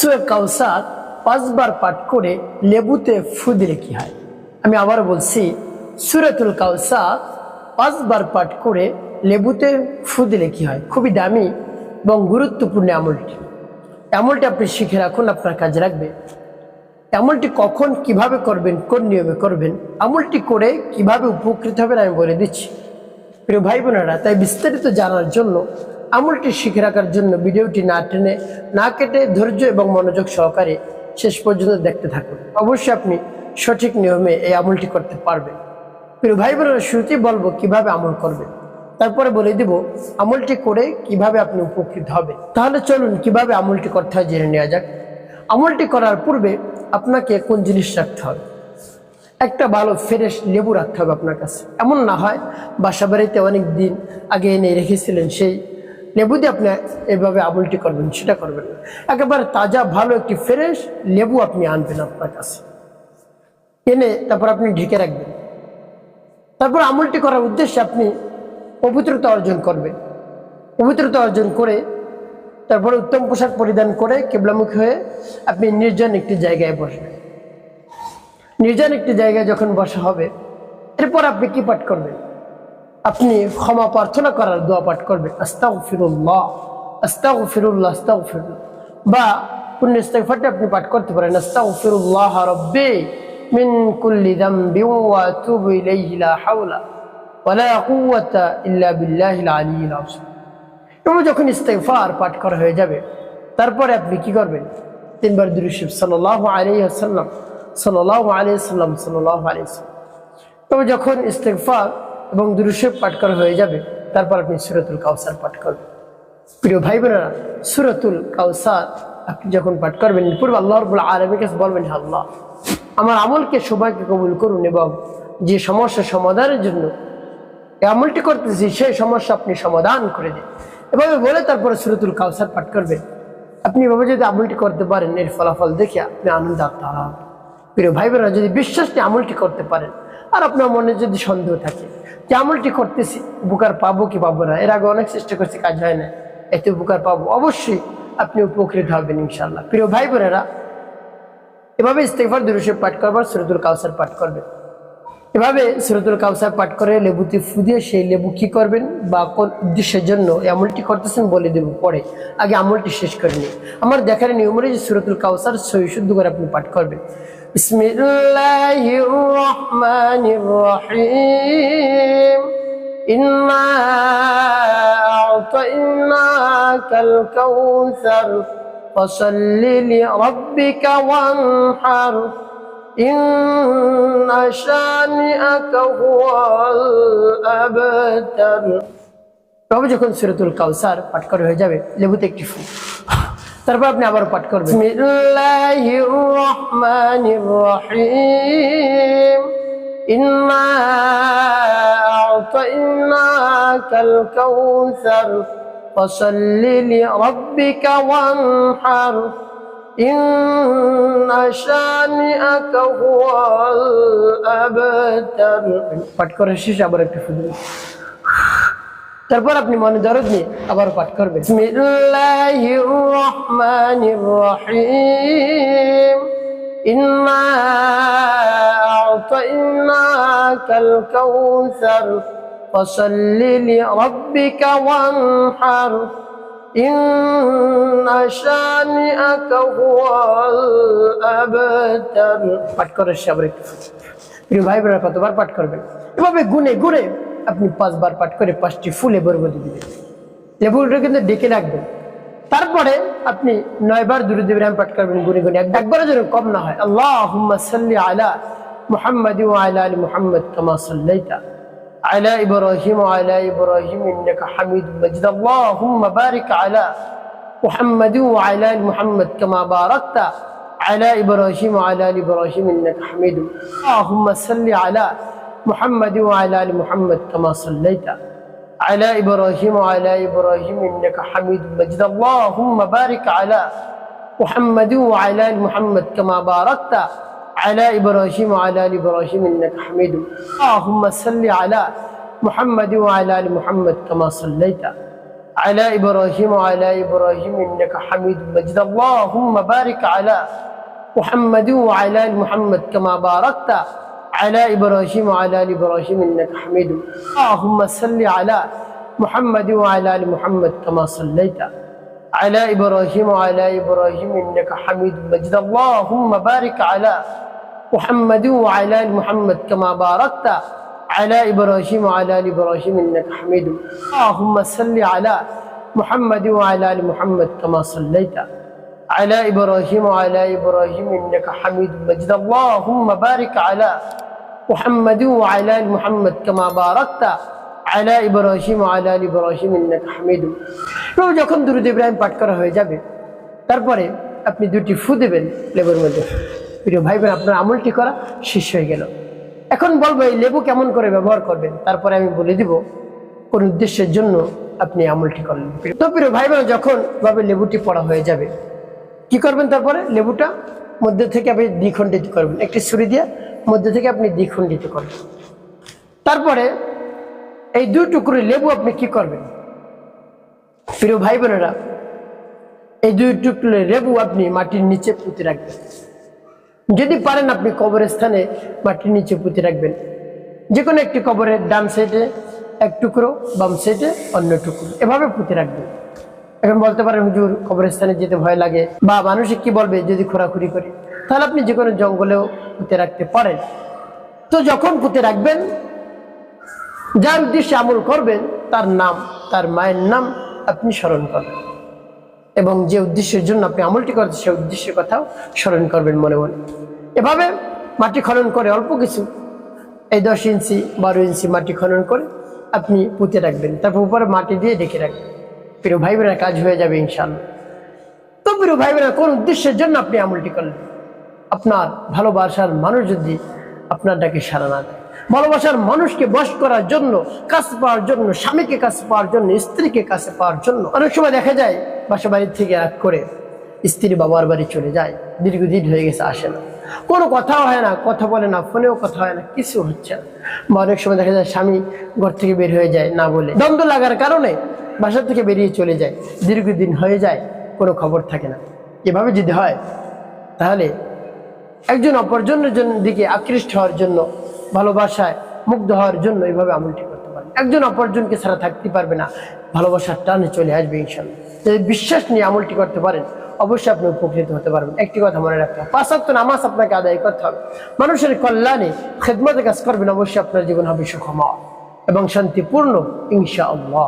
সূরা কাউসার 5 বার পাঠ করে লেবুতে ফু দিলে কি হয়? আমি আবার বলছি, সূরাতুল কাউসার 5 বার পাঠ করে লেবুতে ফু দিলে কি হয়? খুবই দামি এবং গুরুত্বপূর্ণ আমলটি আপনি শিখে রাখুন, আপনার কাজে লাগবে। আমলটি কখন কিভাবে করবেন, কোন নিয়মে করবেন, আমলটি করে কিভাবে উপকৃত হবেন আমি বলে দিচ্ছি প্রিয় ভাই বোনেরা। তাই বিস্তারিত জানার জন্য, আমলটি শিখে রাখার জন্য ভিডিওটি না টেনে না কেটে ধৈর্য এবং মনোযোগ সহকারে শেষ পর্যন্ত দেখতে থাকুন। অবশ্যই আপনি সঠিক নিয়মে এই আমলটি করতে পারবেন। প্রিয় ভাই বোনেরা, শুরুতেই বলবো কিভাবে আমল করবেন, তারপরে বলে দিব আমলটি করে কিভাবে আপনি উপকৃত হবেন। তাহলে চলুন কিভাবে আমলটি করতে হয় জেনে নেওয়া যাক। আমলটি করার পূর্বে আপনাকে কোন জিনিস রাখতে হবে? একটা ভালো ফ্রেশ লেবু রাখতে হবে আপনার কাছে। এমন না হয় বাসা বাড়িতে অনেক দিন আগে এনে রেখেছিলেন, সেই লেবু দিয়ে আপনি এভাবে আমলটি করবেন, সেটা করবেন না। একেবারে তাজা ভালো একটি ফ্রেশ লেবু আপনি আনবেন আপনার কাছে, এনে তারপর আপনি ঢেকে রাখবেন। তারপর আমলটি করার উদ্দেশ্যে আপনি পবিত্রতা অর্জন করবেন। পবিত্রতা অর্জন করে তারপরে উত্তম পোশাক পরিধান করে কিবলামুখী হয়ে আপনি নির্জন একটি জায়গায় বসবেন। নির্জন একটি জায়গায় যখন বসা হবে, এরপর আপনি কি পাঠ করবেন? আপনি ক্ষমা প্রার্থনা করার দোয়া পাঠ করবেন, আস্তাগফিরুল্লাহ আস্তাগফিরুল্লাহ আস্তাগফিরুল্লাহ। বা পুণ্য ইস্তিগফারটি আপনি পাঠ করতে পারেন, আস্তাগফিরুল্লাহ রাব্বি মিন কুল্লি যামবিন ওয়া আতুবু ইলাইহি লা হাওলা ওয়া লা কুওয়াতা ইল্লা বিল্লাহিল আলিয়্যিল আযীম। এবং যখন ইস্তিগফার পাঠ করা হয়ে যাবে, তারপরে আপনি কি করবেন? 3 বার দুরূদ শরীফ সাল্লাল্লাহু আলাইহি ওয়াসাল্লাম সাল্লাল্লাহু আলাইহি ওয়াসাল্লাম সাল্লাল্লাহু আলাইহি ওয়াসাল্লাম। তবে যখন ইস্তিগফার এবং দুরূদ শরীফ পাঠ করা হয়ে যাবে, তারপর আপনি সূরাতুল কাউসার পাঠ করবেন। প্রিয় ভাই বোনেরা, সূরাতুল কাউসার আপনি যখন পাঠ করবেন, পূর্বে আল্লাহ রাব্বুল আলামিনের কাছে বলবেন, আল্লাহ আমার আমলকে সবাইকে কবুল করুন এবং যে সমস্যা সমাধানের জন্য এই আমলটি করতেছি সেই সমস্যা আপনি সমাধান করে দিন। এভাবে বলে তারপরে সূরাতুল কাউসার পাঠ করবেন। আপনি এভাবে যদি আমলটি করতে পারেন, এর ফলাফল দেখে আপনি আনন্দ আত্মহারা হবেন। প্রিয় ভাই বোনেরা, যদি বিশ্বাস নিয়ে আমলটি করতে পারেন আর আপনার মনে যদি সন্দেহ থাকে যে আমলটি করতেছি উপকার পাবো কি পাবো না, এর আগে অনেক চেষ্টা করছি কাজ হয় না, এতে উপকার পাবো, অবশ্যই আপনি উপকৃত হবেন ইনশাআল্লাহ। প্রিয় ভাই বোনেরা, এভাবে ইস্তিগফার দুরূদ শরীফ পাঠ করবার, সূরাতুল কাউসার পাঠ করবেন। এভাবে সূরাতুল কাউসার পাঠ করে লেবুতে ফু দিয়ে সেই লেবু কি করবেন বা কোন উদ্দেশ্যের জন্য এই আমলটি করতেছেন বলে দেব পরে, আগে আমলটি শেষ করে নিন। আমার দেখার নিয়ম যে সূরাতুল কাউসার সহি শুদ্ধ করে আপনি পাঠ করবেন। বিসমিল্লাহির রহমানির রহিম, ইন্না আ'তাইনাকাল কাউসার ফাসাল্লি লিরাব্বিকা ওয়ানহার ইন্না শানিআকা হুয়াল আবতার। তবে যখন সূরাতুল কাউসার পাঠ করা হয়ে যাবে, লেবুতে একটি ফু, তারপর আপনি আবার পাঠ করবেন, বিসমিল্লাহির রহমানির রহিম, ইন্না আ'তাইনাকাল কাউসার ফাসাল্লি লিরাব্বিকা ওয়ানহার ইন্না শানিআকা হুয়াল আবতার। পাঠ করার শেষে আবার একটু ফু দিবেন। তারপর আপনি মনে দরদ নিয়ে আবার পাঠ করবেন, বিসমিল্লাহির রহমানির রহিম, ইন্না আ'তাইনাকাল কাউসার ফাসাল্লি লিরাব্বিকা ওয়ানহার ইন্না শানিআকা হুয়াল আবতার। পাঠ করার শেষে আবার একটু ফু। প্রিয় ভাই বোনেরা, কতবার পাঠ করবেন? এভাবে গুনে গুনে আপনি 5 বার পাঠ করে 5টি ফুলে বরবদি দিবেন। লেবুটা কিন্তু ডেকে রাখবেন। তারপরে আপনি 9 বার দুরূদ ইব্রাহিম পাঠ করবেন গুনে গুনে, একবারের জন্য কম না হয়। আল্লাহুম্মা সাল্লি আলা মুহাম্মাদ ওয়া আলা আলি মুহাম্মাদ কামা সাল্লাইতা আলা ইব্রাহিম ওয়া আলা ইব্রাহিম ইন্নাকা হামিদুম মাজিদ। আল্লাহুম্মা বারিক আলা মুহাম্মাদ ওয়া আলা আলি মুহাম্মাদ কামা বারাকতা আলা ইব্রাহিম ওয়া আলা আলি ইব্রাহিম ইন্নাকা হামিদুম। আল্লাহুম্মা সাল্লি আলা محمد وعلى آل محمد كما صليت على إبراهيم وعلى إبراهيم إنك حميد مجيد. اللهم بارك على محمد وعلى آل محمد كما باركت على إبراهيم وعلى آل إبراهيم إنك حميد. اللهم صل على محمد وعلى آل محمد كما صليت على إبراهيم وعلى إبراهيم إنك حميد مجيد اللهم بارك على محمد وعلى آل محمد كما باركت على إبراهيم وعلى آل إبراهيم إنك حميد اللهم صل على محمد وعلى آل محمد كما صليت على إبراهيم وعلى إبراهيم إنك حميد مجيد اللهم بارك على محمد وعلى آل محمد كما باركت على إبراهيم وعلى آل إبراهيم إنك حميد اللهم صل على محمد وعلى آل محمد كما صليت على إبراهيم وعلى إبراهيم إنك حميد مجيد اللهم بارك على محمد وعلى آل محمد كما باركت على إبراهيم وعلى آل إبراهيم إنك حميد যখন দুরূদ ইব্রাহিম পাঠ করা হয়ে যাবে তারপরে আপনি দুটি ফু দেবেন লেবুর মধ্যে। প্রিয় ভাই বোন, আপনার আমলটি করা শেষ হয়ে গেল। এখন বলবো এই লেবু কেমন করে ব্যবহার করবেন, তারপরে আমি বলে দিব কোন উদ্দেশ্যের জন্য আপনি আমলটি করলেন। তো প্রিয় ভাই বোন, যখন ভাবে লেবুটি পড়া হয়ে যাবে কি করবেন, তারপরে লেবুটা মধ্যে থেকে আপনি দ্বিখণ্ডিত করবেন, একটি ছুরি দিয়ে মধ্যে থেকে আপনি দ্বিখণ্ডিত করবেন। তারপরে এই দুই টুকরো লেবু আপনি কি করবেন প্রিয় ভাই বোনেরা, এই দুই টুকরো লেবু আপনি মাটির নিচে পুঁতে রাখবেন। যদি পারেন আপনি কবরের স্থানে মাটির নিচে পুঁতে রাখবেন, যে কোনো একটি কবরের ডান সাইডে এক টুকরো, বাম সাইডে অন্য টুকরো, এভাবে পুঁতে রাখবেন। এখন বলতে পারেন হুজুর কবরের স্থানে যেতে ভয় লাগে বা মানুষে কি বলবে যদি খোরাখুরি করি, তাহলে আপনি যে কোনো জঙ্গলেও পুঁতে রাখতে পারেন। তো যখন পুঁতে রাখবেন, যার উদ্দেশ্যে আমল করবেন তার নাম, তার মায়ের নাম আপনি স্মরণ করবেন এবং যে উদ্দেশ্যের জন্য আপনি আমলটি করছেন সেই উদ্দেশ্যের কথাও স্মরণ করবেন মনে মনে। এভাবে মাটি খনন করে অল্প কিছু, এই 10 ইঞ্চি 12 ইঞ্চি মাটি খনন করে আপনি পুঁতে রাখবেন, তারপর উপরে মাটি দিয়ে ঢেকে রাখবেন। প্রিয় ভাই বোনেরা, কাজ হয়ে যাবে ইনশাআল্লাহ। তো প্রিয় ভাই বোনেরা, কোন উদ্দেশ্যের জন্য আপনি আমলটি করলেন? আপনার ভালোবাসার মানুষ যদি আপনার ডাকে সাড়া না দেয়, ভালোবাসার মানুষকে বশ করার জন্য, কাছে পাওয়ার জন্য, স্বামীকে কাছে পাওয়ার জন্য, স্ত্রীকে কাছে পাওয়ার জন্য, অনেক সময় দেখা যায় বাসা বাড়ির থেকে রাগ করে স্ত্রী বাবার বাড়ি চলে যায়, দীর্ঘদিন হয়ে গেছে আসে না, কোনো কথাও হয় না, কথা বলে না, ফোনেও কথা হয় না, কিছু হচ্ছে না। বা অনেক সময় দেখা যায় স্বামী ঘর থেকে বের হয়ে যায় না বলে, দ্বন্দ্ব লাগার কারণে বাসা থেকে বেরিয়ে চলে যায়, দীর্ঘদিন হয়ে যায়, কোনো খবর থাকে না। এভাবে যদি হয় তাহলে একজন অপরজনের দিকে আকৃষ্ট হওয়ার জন্য, ভালোবাসায় মুগ্ধ হওয়ার জন্য এইভাবে আমলটি করতে পারেন। একজন অপরজনকে ছাড়া থাকতে পারবে না, ভালোবাসার টানে চলে আসবে ইনশাআল্লাহ। যদি বিশ্বাস নিয়ে আমলটি করতে পারেন অবশ্যই আপনি উপকৃত হতে পারবেন। একটি কথা মনে রাখতে হবে, 5 ওয়াক্ত নামাজ আপনাকে আদায় করতে হবে, মানুষের কল্যাণে খেদমতে কাজ করবেন, অবশ্যই আপনার জীবন হবে সুখময় এবং শান্তিপূর্ণ ইনশাআল্লাহ।